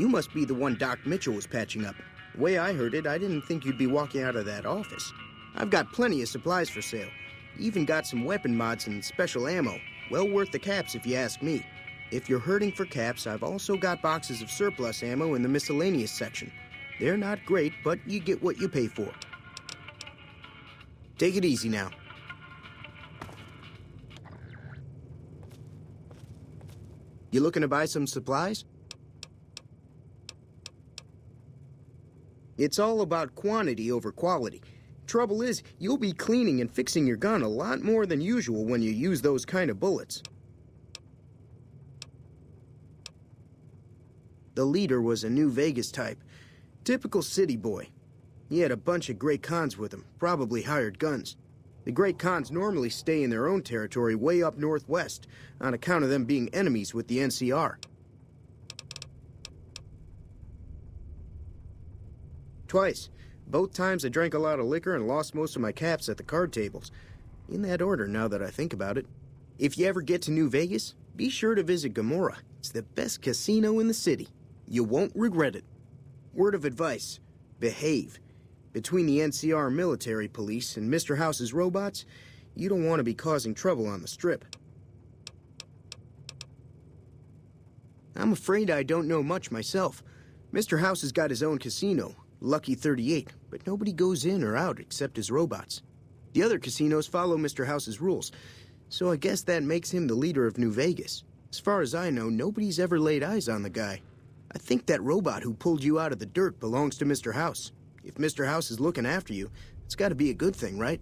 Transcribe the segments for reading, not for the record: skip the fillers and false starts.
You must be the one Doc Mitchell was patching up. The way I heard it, I didn't think you'd be walking out of that office. I've got plenty of supplies for sale. Even got some weapon mods and special ammo. Well worth the caps if you ask me. If you're hurting for caps, I've also got boxes of surplus ammo in the miscellaneous section. They're not great, but you get what you pay for. Take it easy now. You looking to buy some supplies? It's all about quantity over quality. Trouble is, you'll be cleaning and fixing your gun a lot more than usual when you use those kind of bullets. The leader was a New Vegas type. Typical city boy. He had a bunch of Great Khans with him, probably hired guns. The Great Khans normally stay in their own territory way up northwest, on account of them being enemies with the NCR. Twice. Both times I drank a lot of liquor and lost most of my caps at the card tables. In that order, now that I think about it. If you ever get to New Vegas, be sure to visit Gomorrah. It's the best casino in the city. You won't regret it. Word of advice, behave. Between the NCR military police and Mr. House's robots, you don't want to be causing trouble on the Strip. I'm afraid I don't know much myself. Mr. House has got his own casino, Lucky 38, but nobody goes in or out except his robots. The other casinos follow Mr. House's rules, so I guess that makes him the leader of New Vegas. As far as I know, nobody's ever laid eyes on the guy. I think that robot who pulled you out of the dirt belongs to Mr. House. If Mr. House is looking after you, it's got to be a good thing, right?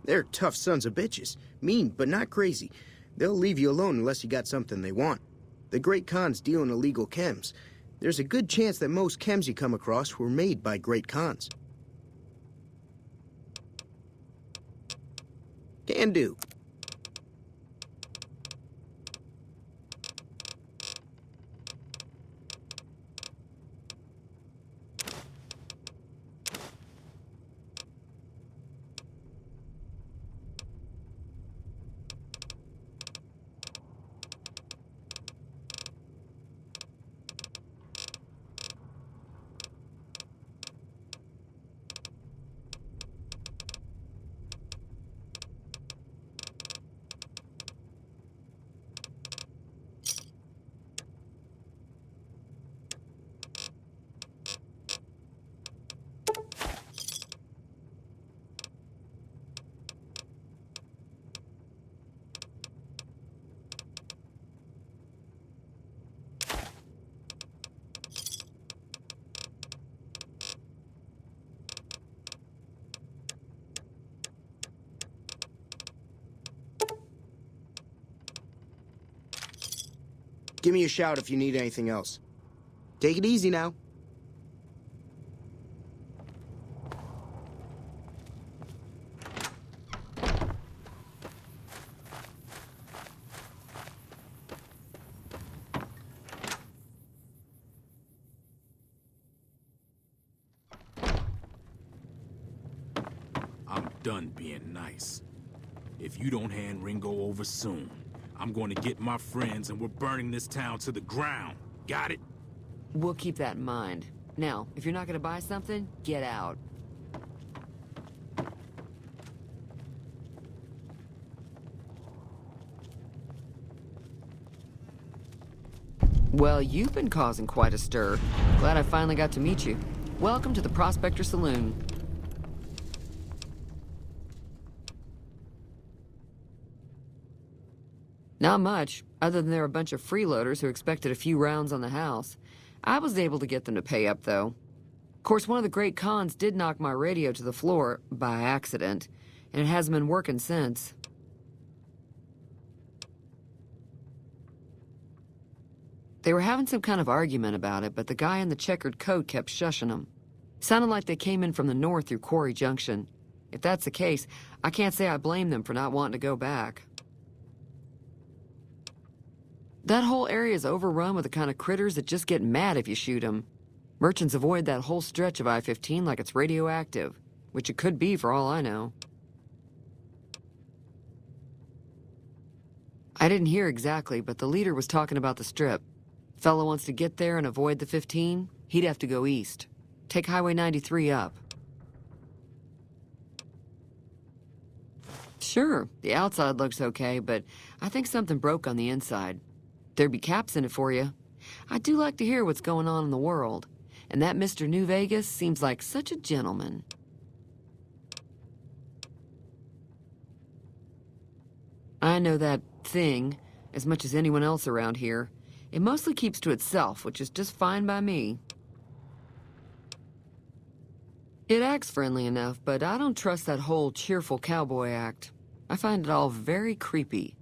They're tough sons of bitches. Mean, but not crazy. They'll leave you alone unless you got something they want. The Great Khans deal in illegal chems. There's a good chance that most chems you come across were made by Great Khans. Can do. Give me a shout if you need anything else. Take it easy now. I'm done being nice. If you don't hand Ringo over soon, I'm going to get my friends and we're burning this town to the ground. Got it? We'll keep that in mind. Now, if you're not gonna buy something, get out. Well, you've been causing quite a stir. Glad I finally got to meet you. Welcome to the Prospector Saloon. Not much, other than they're a bunch of freeloaders who expected a few rounds on the house. I was able to get them to pay up, though. Of course, one of the Great Khans did knock my radio to the floor, by accident, and it hasn't been working since. They were having some kind of argument about it, but the guy in the checkered coat kept shushing them. Sounded like they came in from the north through Quarry Junction. If that's the case, I can't say I blame them for not wanting to go back. That whole area is overrun with the kind of critters that just get mad if you shoot them. Merchants avoid that whole stretch of I-15 like it's radioactive, which it could be for all I know. I didn't hear exactly, but the leader was talking about the Strip. Fella wants to get there and avoid the 15, he'd have to go east. Take Highway 93 up. Sure, the outside looks okay, but I think something broke on the inside. There'd be caps in it for you. I do like to hear what's going on in the world. And that Mr. New Vegas seems like such a gentleman. I know that thing as much as anyone else around here. It mostly keeps to itself, which is just fine by me. It acts friendly enough, but I don't trust that whole cheerful cowboy act. I find it all very creepy.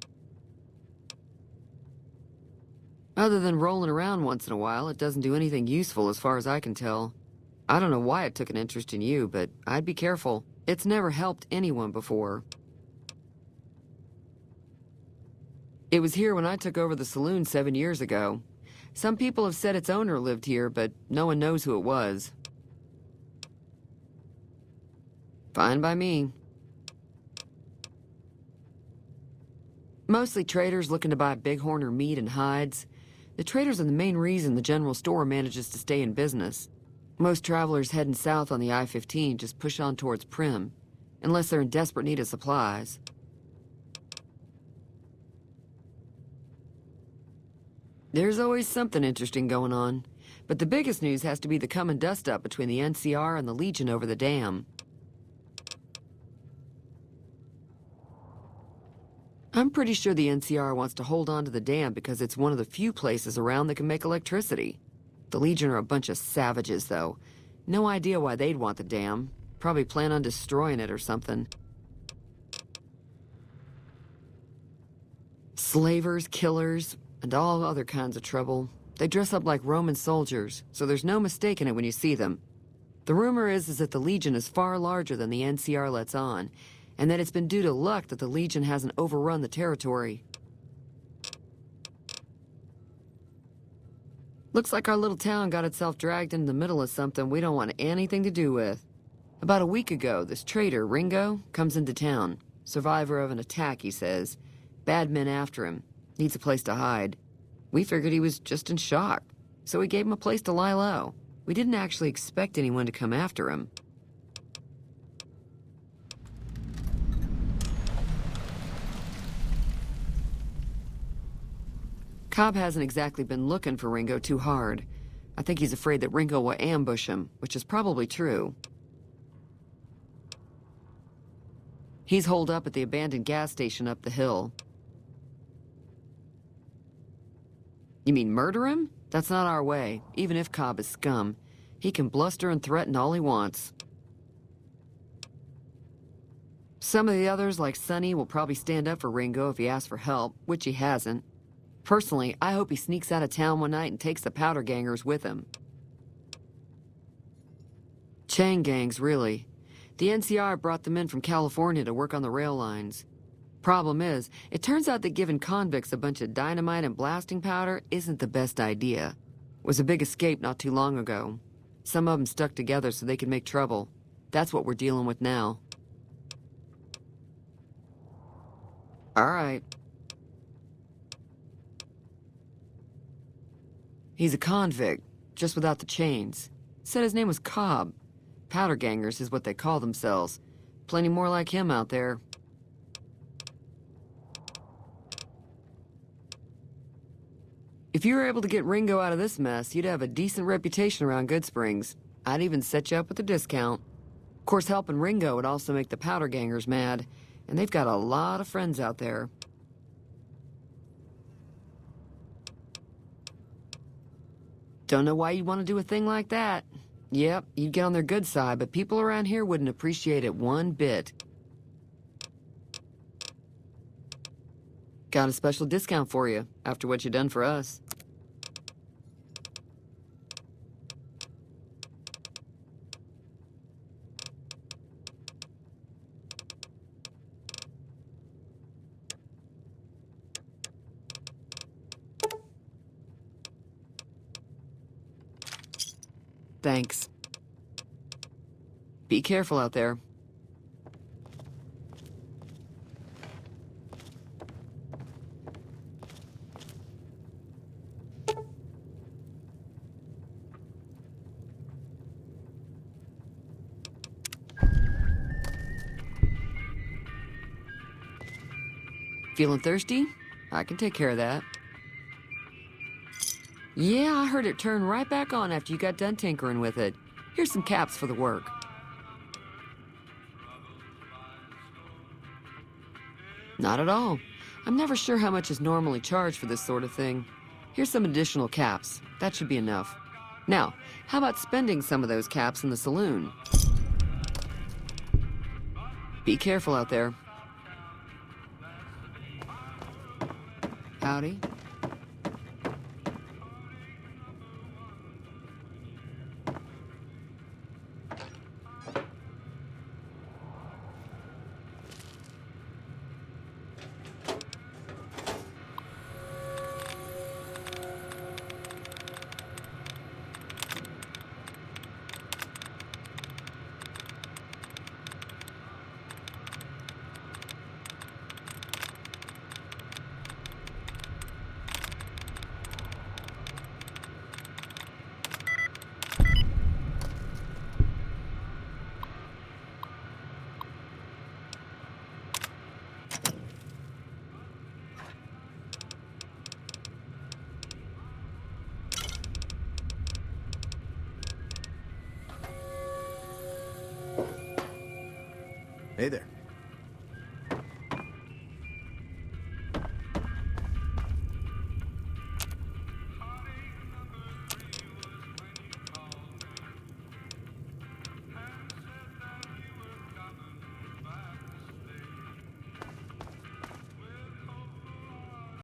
Other than rolling around once in a while, it doesn't do anything useful as far as I can tell. I don't know why it took an interest in you, but I'd be careful. It's never helped anyone before. It was here when I took over the saloon 7 years ago. Some people have said its owner lived here, but no one knows who it was. Fine by me. Mostly traders looking to buy bighorn or meat and hides. The traders are the main reason the general store manages to stay in business. Most travelers heading south on the I-15 just push on towards Prim, unless they're in desperate need of supplies. There's always something interesting going on, but the biggest news has to be the coming dust-up between the NCR and the Legion over the dam. I'm pretty sure the NCR wants to hold on to the dam because it's one of the few places around that can make electricity. The Legion are a bunch of savages, though. No idea why they'd want the dam. Probably plan on destroying it or something. Slavers, killers, and all other kinds of trouble. They dress up like Roman soldiers, so there's no mistaking it when you see them. The rumor is that the Legion is far larger than the NCR lets on, and that it's been due to luck that the Legion hasn't overrun the territory. Looks like our little town got itself dragged into the middle of something we don't want anything to do with. About a week ago, this trader, Ringo, comes into town. Survivor of an attack, he says. Bad men after him. Needs a place to hide. We figured he was just in shock, so we gave him a place to lie low. We didn't actually expect anyone to come after him. Cobb hasn't exactly been looking for Ringo too hard. I think he's afraid that Ringo will ambush him, which is probably true. He's holed up at the abandoned gas station up the hill. You mean murder him? That's not our way, even if Cobb is scum. He can bluster and threaten all he wants. Some of the others, like Sonny, will probably stand up for Ringo if he asks for help, which he hasn't. Personally, I hope he sneaks out of town one night and takes the powder gangers with him. Chain gangs, really. The NCR brought them in from California to work on the rail lines. Problem is, it turns out that giving convicts a bunch of dynamite and blasting powder isn't the best idea. It was a big escape not too long ago. Some of them stuck together so they could make trouble. That's what we're dealing with now. All right. He's a convict, just without the chains. Said his name was Cobb. Powder gangers is what they call themselves. Plenty more like him out there. If you were able to get Ringo out of this mess, you'd have a decent reputation around Goodsprings. I'd even set you up with a discount. Of course, helping Ringo would also make the powder gangers mad, and they've got a lot of friends out there. Don't know why you'd want to do a thing like that. Yep, you'd get on their good side, but people around here wouldn't appreciate it one bit. Got a special discount for you, after what you done for us. Thanks. Be careful out there. Feeling thirsty? I can take care of that. Yeah, I heard it turn right back on after you got done tinkering with it. Here's some caps for the work. Not at all. I'm never sure how much is normally charged for this sort of thing. Here's some additional caps. That should be enough. Now, how about spending some of those caps in the saloon? Be careful out there. Howdy. Hey there.